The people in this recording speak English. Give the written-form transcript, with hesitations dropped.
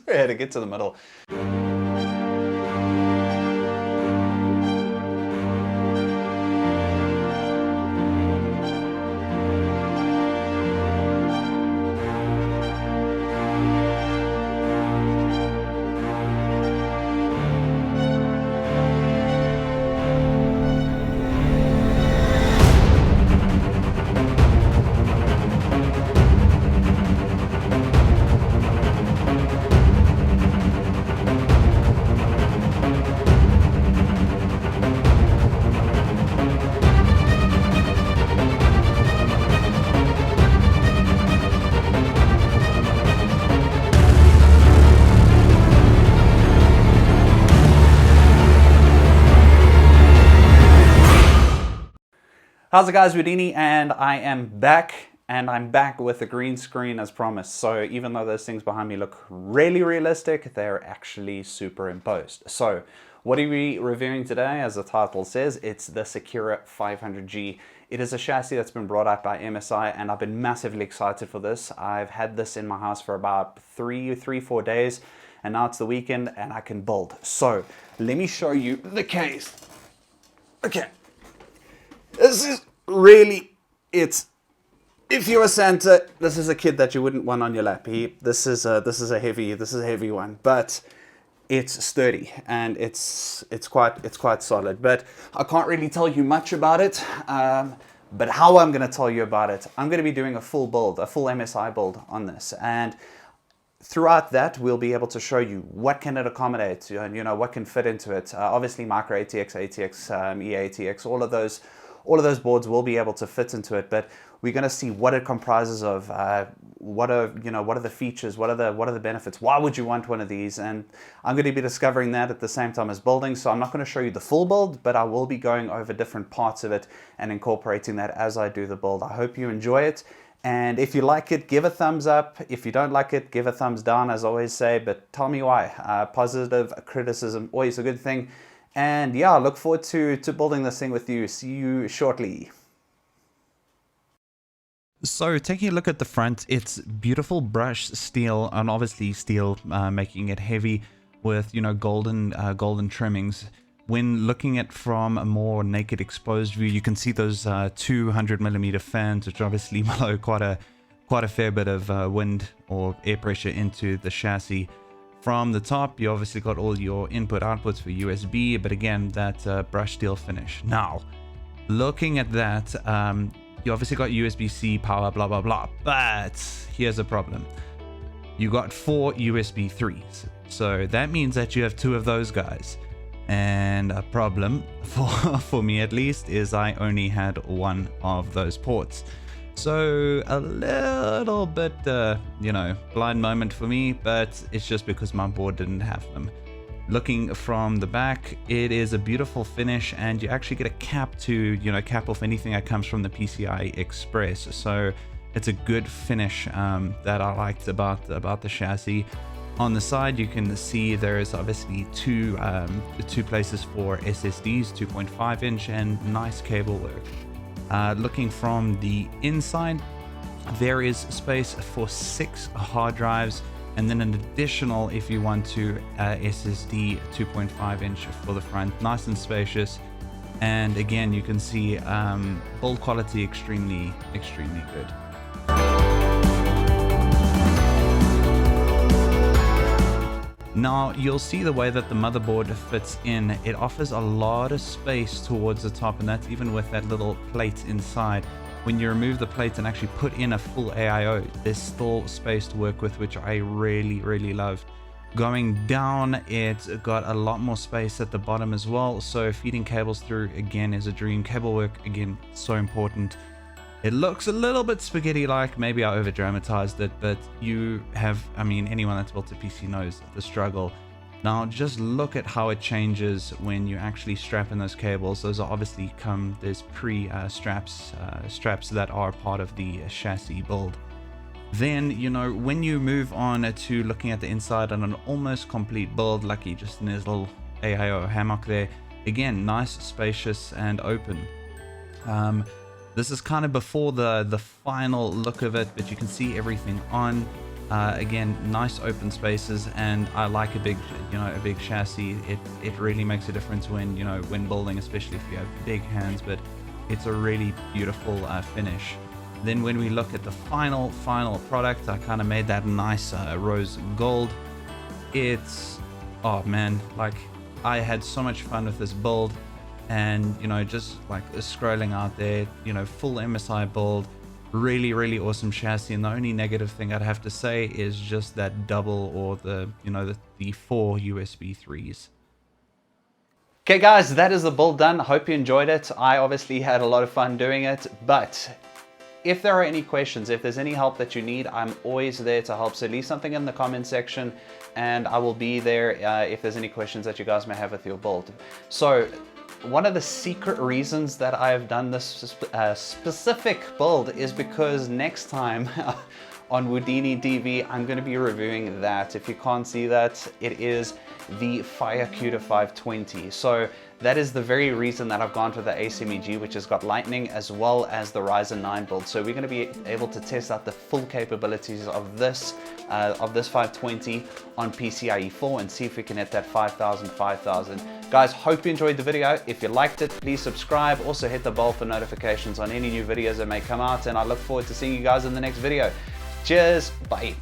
Yeah, to get to the middle. How's it guys, Houdini, and I am back, and I'm back with a green screen as promised. So even though those things behind me look really realistic, they're actually superimposed. So what are we reviewing today? As the title says, it's the Sekira 500G. It is a chassis that's been brought out by MSI, and I've been massively excited for this. I've had this in my house for about 4 days, and now it's the weekend and I can build. So let me show you the case. Okay. This is really, if you're a Santa, this is a kid that you wouldn't want on your lap. This is a heavy one, but it's sturdy and it's quite solid. But I can't really tell you much about it. But how I'm going to tell you about it, I'm going to be doing a full build, a full MSI build on this, and throughout that, we'll be able to show you what can it accommodate, you know, what can fit into it. Obviously, micro ATX, ATX, EATX, all of those boards will be able to fit into it. But we're going to see what it comprises of, what are the features, what are the benefits. Why would you want one of these? And I'm going to be discovering that at the same time as building. So I'm not going to show you the full build, but I will be going over different parts of it and incorporating that as I do the build. I hope you enjoy it. And if you like it, give a thumbs up. If you don't like it, give a thumbs down, as I always say, but tell me why. Positive criticism, always a good thing. And yeah, I look forward to building this thing with you. See you shortly. So taking a look at the front, it's beautiful brushed steel, and obviously steel, making it heavy with, you know, golden trimmings. When looking at from a more naked exposed view, you can see those 200mm fans, which obviously blow quite a fair bit of wind or air pressure into the chassis. From the top, you obviously got all your input outputs for USB, but again, that brushed steel finish. Now, looking at that, you obviously got USB-C power, blah blah blah. But here's a problem: you got 4 USB 3s, so that means that you have 2 of those guys. And a problem for me at least is I only had 1 of those ports. So a little bit, you know, blind moment for me, but it's just because my board didn't have them. Looking from the back, it is a beautiful finish, and you actually get a cap to, you know, cap off anything that comes from the PCI Express. So it's a good finish that I liked about the chassis. On the side, you can see there is obviously two places for SSDs, 2.5 inch, and nice cable work. Looking from the inside, there is space for 6 hard drives, and then an additional, if you want to, SSD 2.5 inch for the front. Nice and spacious, and again, you can see build quality extremely good. Now, you'll see the way that the motherboard fits in. It offers a lot of space towards the top, and that's even with that little plate inside. When you remove the plate and actually put in a full AIO, there's still space to work with, which I really loved. Going down, it's got a lot more space at the bottom as well, so feeding cables through, again, is a dream. Cable work, again, so important. It looks a little bit spaghetti-like, maybe I over-dramatized it, but you have, I mean, anyone that's built a PC knows the struggle. Now, just look at how it changes when you actually strap in those cables. Those are obviously there's straps that are part of the chassis build. Then, you know, when you move on to looking at the inside on an almost complete build, like you just in this little AIO hammock there, again, nice, spacious, and open. This is kind of before the final look of it, but you can see everything on. Again, nice open spaces, and I like a big, a big chassis. It really makes a difference when, when building, especially if you have big hands, but it's a really beautiful finish. Then when we look at the final product, I kind of made that nice rose gold. It's, oh man, like I had so much fun with this build, and just like scrolling out there, full MSI build, really awesome chassis. And the only negative thing I'd have to say is just that double, or the 4 USB 3s. Okay guys, that is the build done. I hope you enjoyed it. I obviously had a lot of fun doing it, but if there are any questions, if there's any help that you need, I'm always there to help. So leave something in the comment section and I will be there if there's any questions that you guys may have with your build. So one of the secret reasons that I've done this specific build is because next time on Houdini TV, I'm going to be reviewing that. If you can't see that, it is the Firecuda 520. So that is the very reason that I've gone for the ACMG, which has got Lightning as well as the Ryzen 9 build. So we're going to be able to test out the full capabilities of this 520 on PCIe 4 and see if we can hit that 5,000. Guys, hope you enjoyed the video. If you liked it, please subscribe. Also hit the bell for notifications on any new videos that may come out, and I look forward to seeing you guys in the next video. Cheers, bye.